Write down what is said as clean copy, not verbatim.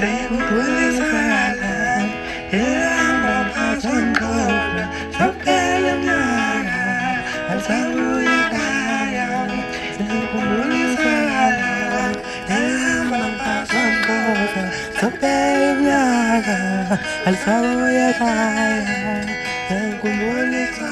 sikukulisala ilamba pazangona sapele mnyaka asabuyakaya sikukulisala ilamba pazangona sapele mnyaka asabuyakaya sikukulisala